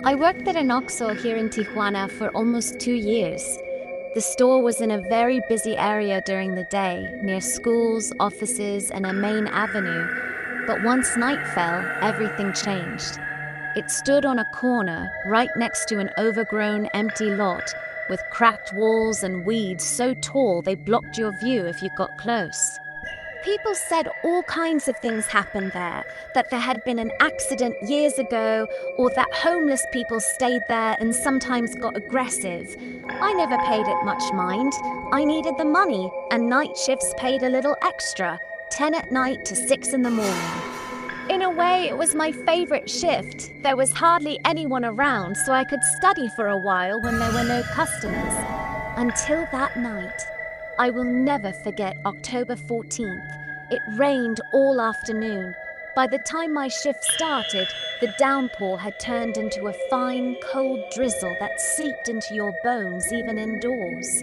I worked at an Oxxo here in Tijuana for almost 2 years. The store was in a very busy area during the day, near schools, offices, and a main avenue. But once night fell, everything changed. It stood on a corner, right next to an overgrown, empty lot, with cracked walls and weeds so tall they blocked your view if you got close. People said all kinds of things happened there, that there had been an accident years ago, or that homeless people stayed there and sometimes got aggressive. I never paid it much mind. I needed the money, and night shifts paid a little extra, 10 at night to 6 in the morning. In a way, it was my favorite shift. There was hardly anyone around, so I could study for a while when there were no customers. Until that night. I will never forget October 14th. It rained all afternoon. By the time my shift started, the downpour had turned into a fine, cold drizzle that seeped into your bones even indoors.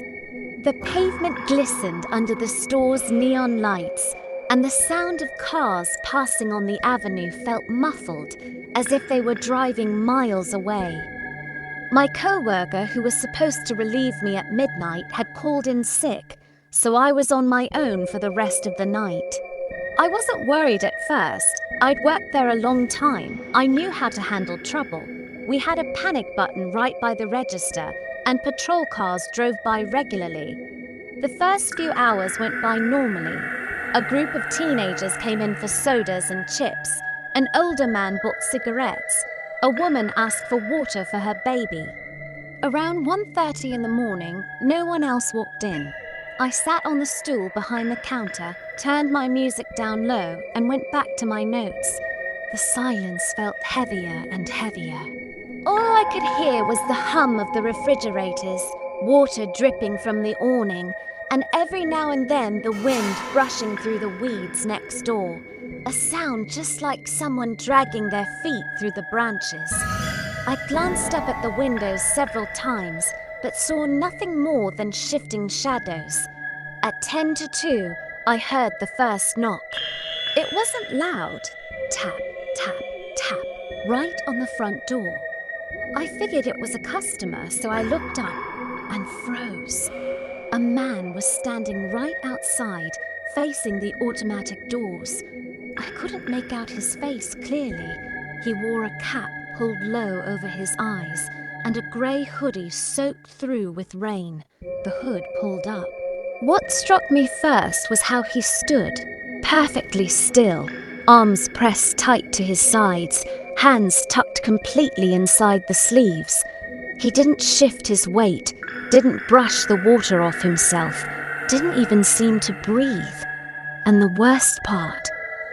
The pavement glistened under the store's neon lights, and the sound of cars passing on the avenue felt muffled, as if they were driving miles away. My co-worker, who was supposed to relieve me at midnight, had called in sick, so I was on my own for the rest of the night. I wasn't worried at first. I'd worked there a long time. I knew how to handle trouble. We had a panic button right by the register, and patrol cars drove by regularly. The first few hours went by normally. A group of teenagers came in for sodas and chips. An older man bought cigarettes. A woman asked for water for her baby. Around 1:30 in the morning, no one else walked in. I sat on the stool behind the counter, turned my music down low, and went back to my notes. The silence felt heavier and heavier. All I could hear was the hum of the refrigerators, water dripping from the awning, and every now and then the wind brushing through the weeds next door. A sound just like someone dragging their feet through the branches. I glanced up at the windows several times, but saw nothing more than shifting shadows. At 10 to 2, I heard the first knock. It wasn't loud. Tap, tap, tap, right on the front door. I figured it was a customer, so I looked up and froze. A man was standing right outside, facing the automatic doors. I couldn't make out his face clearly. He wore a cap pulled low over his eyes, and a grey hoodie soaked through with rain, the hood pulled up. What struck me first was how he stood, perfectly still, arms pressed tight to his sides, hands tucked completely inside the sleeves. He didn't shift his weight, didn't brush the water off himself, didn't even seem to breathe. And the worst part,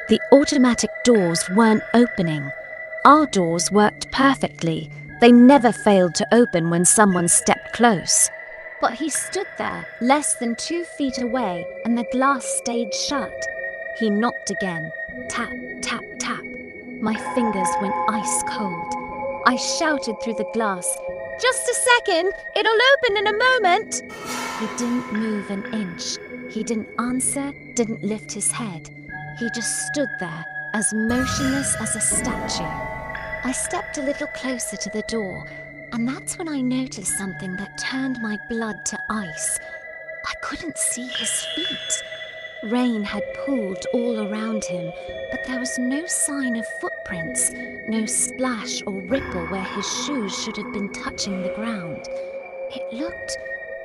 the automatic doors weren't opening. Our doors worked perfectly. They never failed to open when someone stepped close. But he stood there, less than 2 feet away, and the glass stayed shut. He knocked again. Tap, tap, tap. My fingers went ice cold. I shouted through the glass, "Just a second! It'll open in a moment!" He didn't move an inch. He didn't answer, didn't lift his head. He just stood there, as motionless as a statue. I stepped a little closer to the door, and that's when I noticed something that turned my blood to ice. I couldn't see his feet. Rain had pooled all around him, but there was no sign of footprints, no splash or ripple where his shoes should have been touching the ground. It looked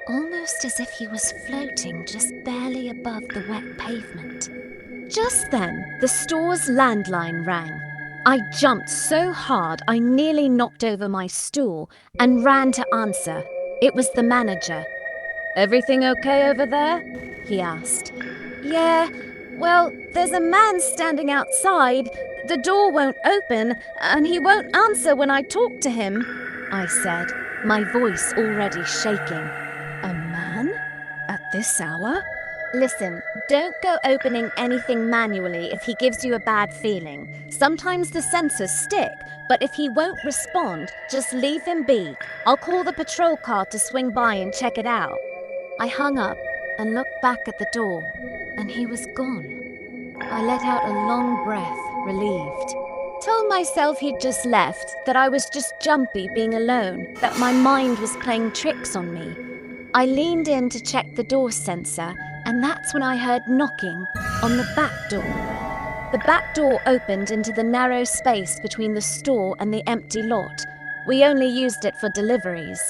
almost as if he was floating just barely above the wet pavement. Just then, the store's landline rang. I jumped so hard I nearly knocked over my stool and ran to answer. It was the manager. "Everything okay over there?" he asked. "Yeah, well, there's a man standing outside. The door won't open, and he won't answer when I talk to him," I said, my voice already shaking. "A man? At this hour?" "Listen, don't go opening anything manually if he gives you a bad feeling. Sometimes the sensors stick, but if he won't respond, just leave him be. I'll call the patrol car to swing by and check it out." I hung up and looked back at the door, and he was gone. I let out a long breath, relieved. Told myself he'd just left, that I was just jumpy being alone, that my mind was playing tricks on me. I leaned in to check the door sensor, and that's when I heard knocking on the back door. The back door opened into the narrow space between the store and the empty lot. We only used it for deliveries.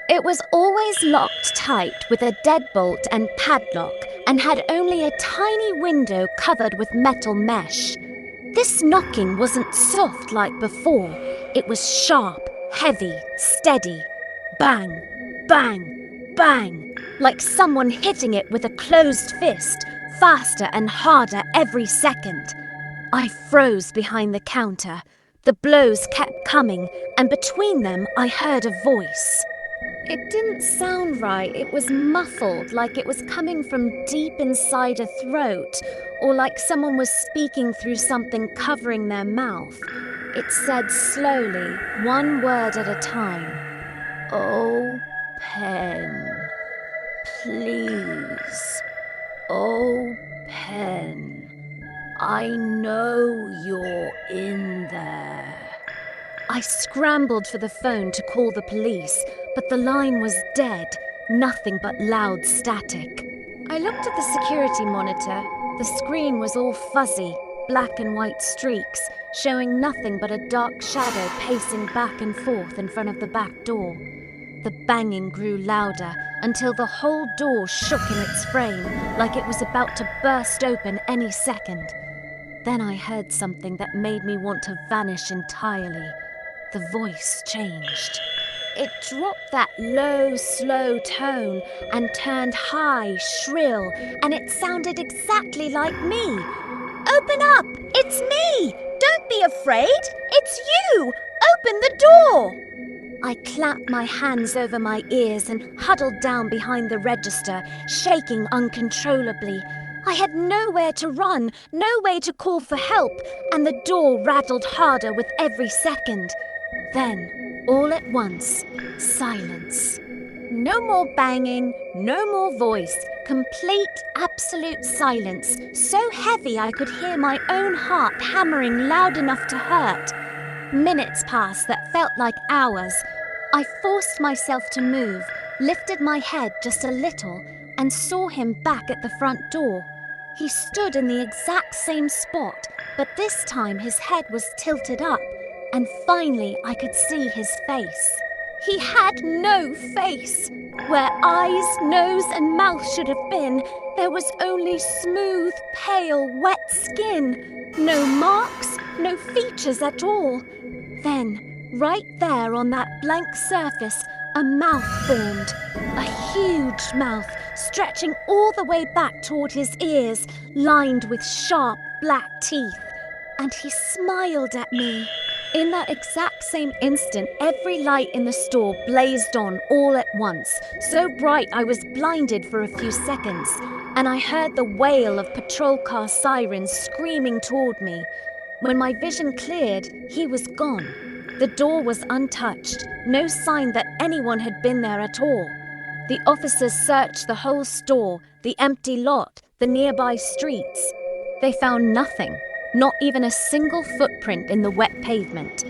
It was always locked tight with a deadbolt and padlock, and had only a tiny window covered with metal mesh. This knocking wasn't soft like before. It was sharp, heavy, steady. Bang, bang, bang, like someone hitting it with a closed fist, faster and harder every second. I froze behind the counter. The blows kept coming, and between them I heard a voice. It didn't sound right. It was muffled, like it was coming from deep inside a throat, or like someone was speaking through something covering their mouth. It said slowly, one word at a time. "Oh, Pen. Please. Oh, Pen. I know you're in there." I scrambled for the phone to call the police, but the line was dead, nothing but loud static. I looked at the security monitor. The screen was all fuzzy, black and white streaks, showing nothing but a dark shadow pacing back and forth in front of the back door. The banging grew louder until the whole door shook in its frame, like it was about to burst open any second. Then I heard something that made me want to vanish entirely. The voice changed. It dropped that low, slow tone and turned high, shrill, and it sounded exactly like me. "Open up! It's me! Don't be afraid! It's you! Open the door!" I clapped my hands over my ears and huddled down behind the register, shaking uncontrollably. I had nowhere to run, no way to call for help, and the door rattled harder with every second. Then, all at once, silence. No more banging, no more voice. Complete, absolute silence, so heavy I could hear my own heart hammering loud enough to hurt. Minutes passed that felt like hours. I forced myself to move, lifted my head just a little, and saw him back at the front door. He stood in the exact same spot, but this time his head was tilted up, and finally I could see his face. He had no face. Where eyes, nose, and mouth should have been, there was only smooth, pale, wet skin. No marks, no features at all. Then, right there on that blank surface, a mouth formed. A huge mouth, stretching all the way back toward his ears, lined with sharp black teeth. And he smiled at me. In that exact same instant, every light in the store blazed on all at once, so bright I was blinded for a few seconds, and I heard the wail of patrol car sirens screaming toward me. When my vision cleared, he was gone. The door was untouched, no sign that anyone had been there at all. The officers searched the whole store, the empty lot, the nearby streets. They found nothing. Not even a single footprint in the wet pavement.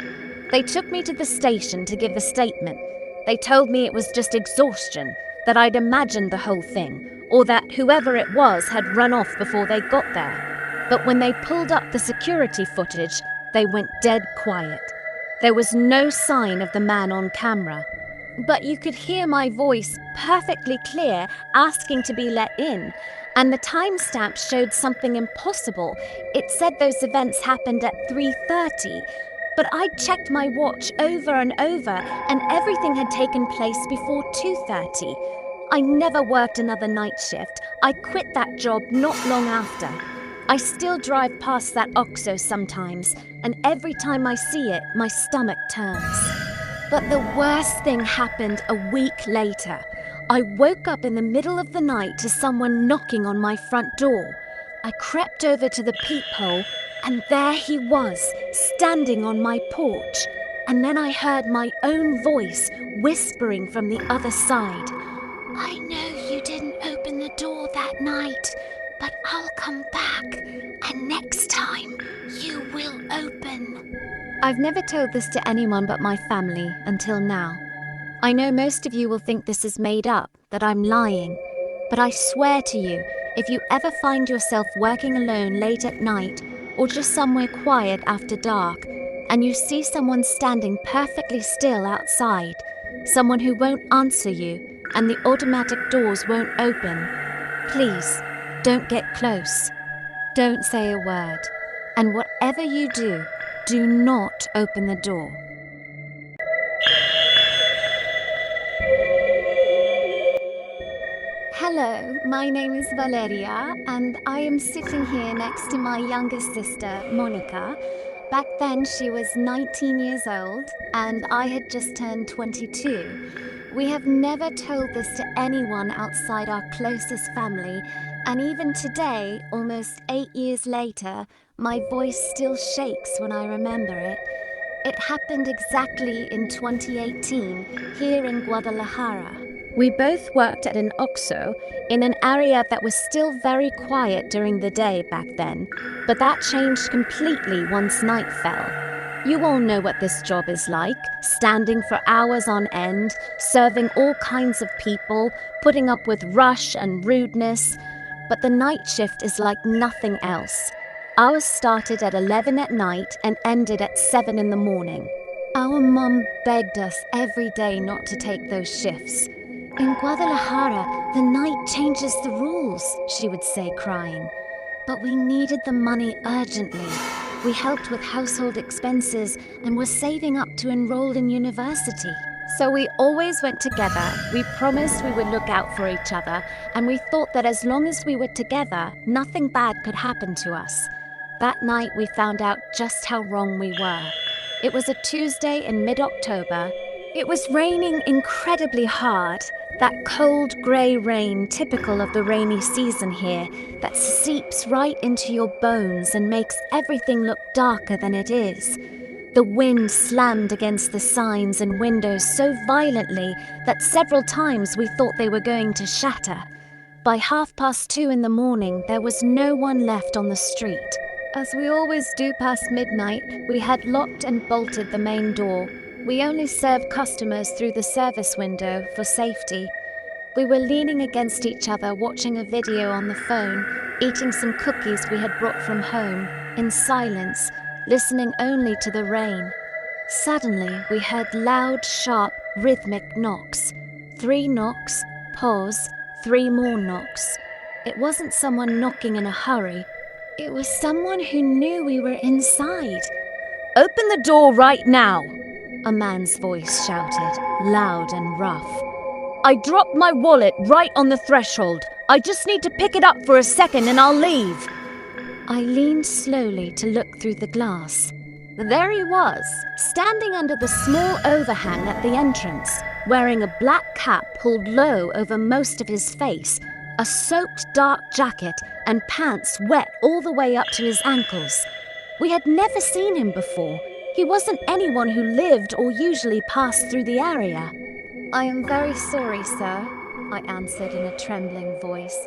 They took me to the station to give a statement. They told me it was just exhaustion, that I'd imagined the whole thing, or that whoever it was had run off before they got there. But when they pulled up the security footage, they went dead quiet. There was no sign of the man on camera. But you could hear my voice perfectly clear, asking to be let in. And the timestamp showed something impossible. It said those events happened at 3:30. But I'd checked my watch over and over, and everything had taken place before 2:30. I never worked another night shift. I quit that job not long after. I still drive past that Oxxo sometimes, and every time I see it, my stomach turns. But the worst thing happened a week later. I woke up in the middle of the night to someone knocking on my front door. I crept over to the peephole, and there he was, standing on my porch. And then I heard my own voice whispering from the other side. "I know you didn't open the door that night, but I'll come back, and next time you will open." I've never told this to anyone but my family until now. I know most of you will think this is made up, that I'm lying. But I swear to you, if you ever find yourself working alone late at night or just somewhere quiet after dark, and you see someone standing perfectly still outside, someone who won't answer you, and the automatic doors won't open, please don't get close. Don't say a word. And whatever you do not open the door. Hello, my name is Valeria, and I am sitting here next to my younger sister, Monica. Back then, she was 19 years old, and I had just turned 22. We have never told this to anyone outside our closest family, and even today, almost 8 years later, my voice still shakes when I remember it. It happened exactly in 2018, here in Guadalajara. We both worked at an Oxxo in an area that was still very quiet during the day back then, but that changed completely once night fell. You all know what this job is like, standing for hours on end, serving all kinds of people, putting up with rush and rudeness. But the night shift is like nothing else. Ours started at 11 at night and ended at 7 in the morning. Our mum begged us every day not to take those shifts. In Guadalajara, the night changes the rules, she would say, crying. But we needed the money urgently. We helped with household expenses and were saving up to enroll in university. So we always went together. We promised we would look out for each other, and we thought that as long as we were together, nothing bad could happen to us. That night, we found out just how wrong we were. It was a Tuesday in mid-October. It was raining incredibly hard. That cold grey rain typical of the rainy season here that seeps right into your bones and makes everything look darker than it is. The wind slammed against the signs and windows so violently that several times we thought they were going to shatter. By 2:30 in the morning, there was no one left on the street. As we always do past midnight, we had locked and bolted the main door. We only served customers through the service window for safety. We were leaning against each other, watching a video on the phone, eating some cookies we had brought from home, in silence, listening only to the rain. Suddenly, we heard loud, sharp, rhythmic knocks. 3 knocks, pause, 3 more knocks. It wasn't someone knocking in a hurry. It was someone who knew we were inside. "Open the door right now!" a man's voice shouted, loud and rough. "I dropped my wallet right on the threshold. I just need to pick it up for a second and I'll leave." I leaned slowly to look through the glass. There he was, standing under the small overhang at the entrance, wearing a black cap pulled low over most of his face, a soaked dark jacket, and pants wet all the way up to his ankles. We had never seen him before. He wasn't anyone who lived or usually passed through the area. "I am very sorry, sir," I answered in a trembling voice.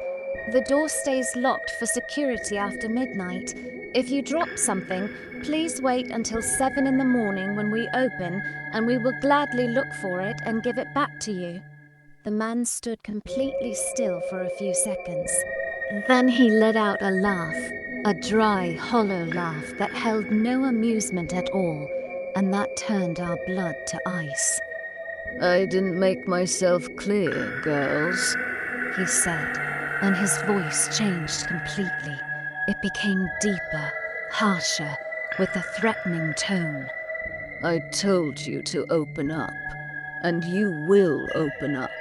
"The door stays locked for security after midnight. If you drop something, please wait until 7 in the morning when we open, and we will gladly look for it and give it back to you." The man stood completely still for a few seconds. Then he let out a laugh, a dry, hollow laugh that held no amusement at all, and that turned our blood to ice. "I didn't make myself clear, girls," he said, and his voice changed completely. It became deeper, harsher, with a threatening tone. "I told you to open up, and you will open up,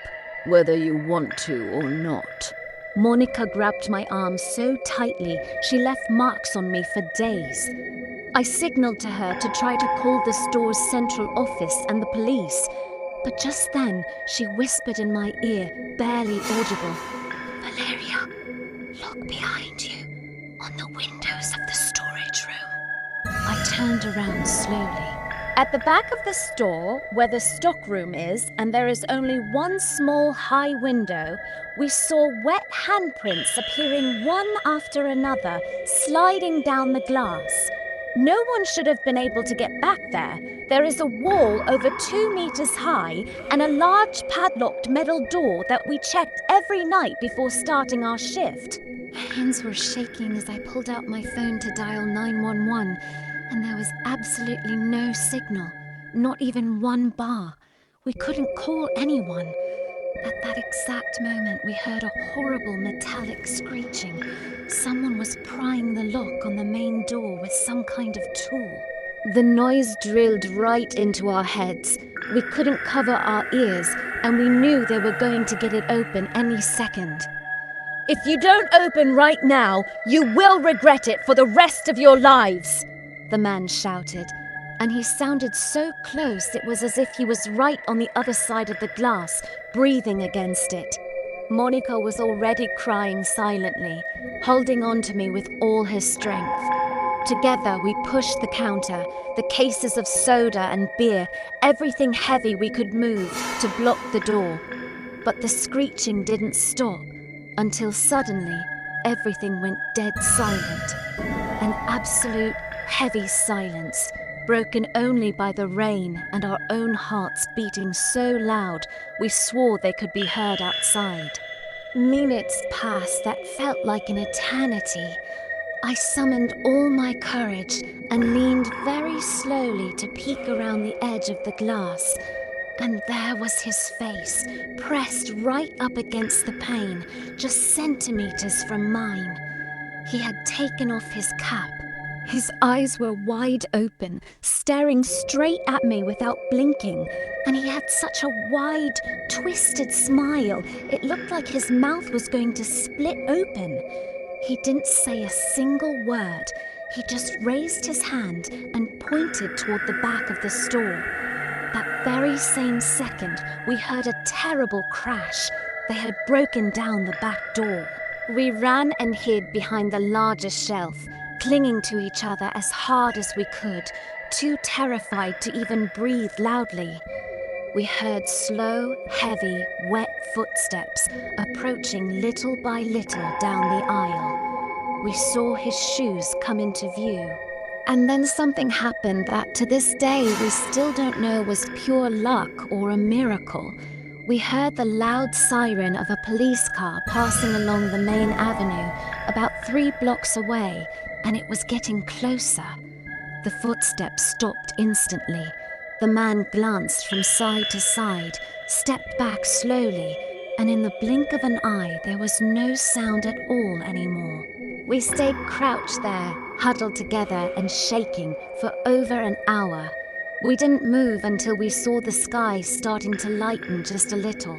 whether you want to or not." Monica grabbed my arm so tightly she left marks on me for days. I signaled to her to try to call the store's central office and the police, but just then she whispered in my ear, barely audible, "Valeria, look behind you, on the windows of the storage room." I turned around slowly. At the back of the store, where the stockroom is, and there is only one small high window, we saw wet handprints appearing one after another, sliding down the glass. No one should have been able to get back there. There is a wall over 2 meters high and a large padlocked metal door that we checked every night before starting our shift. My hands were shaking as I pulled out my phone to dial 911, and there was absolutely no signal, not even one bar. We couldn't call anyone. At that exact moment, we heard a horrible metallic screeching. Someone was prying the lock on the main door with some kind of tool. The noise drilled right into our heads. We couldn't cover our ears, and we knew they were going to get it open any second. "If you don't open right now, you will regret it for the rest of your lives," the man shouted, and he sounded so close it was as if he was right on the other side of the glass, breathing against it. Monica was already crying silently, holding on to me with all his strength. Together we pushed the counter, the cases of soda and beer, everything heavy we could move to block the door. But the screeching didn't stop until suddenly everything went dead silent. An absolute heavy silence, broken only by the rain and our own hearts beating so loud we swore they could be heard outside. Minutes passed that felt like an eternity. I summoned all my courage and leaned very slowly to peek around the edge of the glass. And there was his face, pressed right up against the pane, just centimeters from mine. He had taken off his cap. His eyes were wide open, staring straight at me without blinking, and he had such a wide, twisted smile, it looked like his mouth was going to split open. He didn't say a single word. He just raised his hand and pointed toward the back of the store. That very same second, we heard a terrible crash. They had broken down the back door. We ran and hid behind the largest shelf, clinging to each other as hard as we could, too terrified to even breathe loudly. We heard slow, heavy, wet footsteps approaching little by little down the aisle. We saw his shoes come into view. And then something happened that to this day we still don't know was pure luck or a miracle. We heard the loud siren of a police car passing along the main avenue about 3 blocks away, and it was getting closer. The footsteps stopped instantly. The man glanced from side to side, stepped back slowly, and in the blink of an eye there was no sound at all anymore. We stayed crouched there, huddled together and shaking for over an hour. We didn't move until we saw the sky starting to lighten just a little.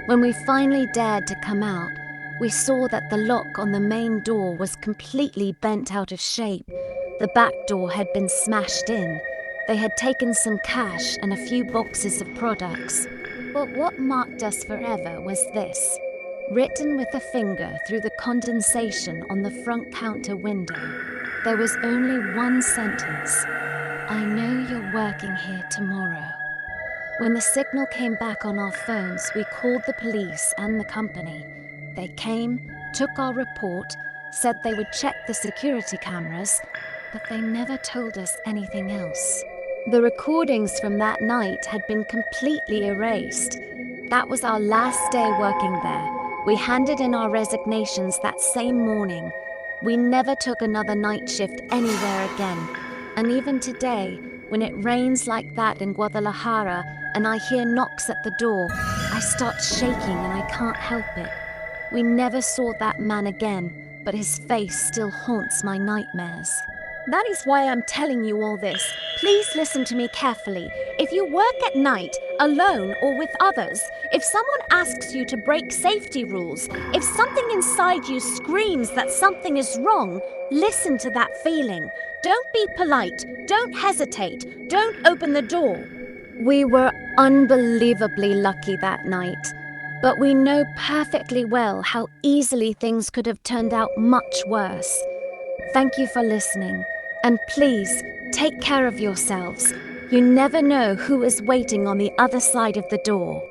When we finally dared to come out, we saw that the lock on the main door was completely bent out of shape. The back door had been smashed in. They had taken some cash and a few boxes of products. But what marked us forever was this, written with a finger through the condensation on the front counter window. There was only one sentence. "I know you're working here tomorrow." When the signal came back on our phones, we called the police and the company. They came, took our report, said they would check the security cameras, but they never told us anything else. The recordings from that night had been completely erased. That was our last day working there. We handed in our resignations that same morning. We never took another night shift anywhere again. And even today, when it rains like that in Guadalajara and I hear knocks at the door, I start shaking and I can't help it. We never saw that man again, but his face still haunts my nightmares. That is why I'm telling you all this. Please listen to me carefully. If you work at night, alone or with others, if someone asks you to break safety rules, if something inside you screams that something is wrong, listen to that feeling. Don't be polite. Don't hesitate. Don't open the door. We were unbelievably lucky that night, but we know perfectly well how easily things could have turned out much worse. Thank you for listening. And please, take care of yourselves. You never know who is waiting on the other side of the door.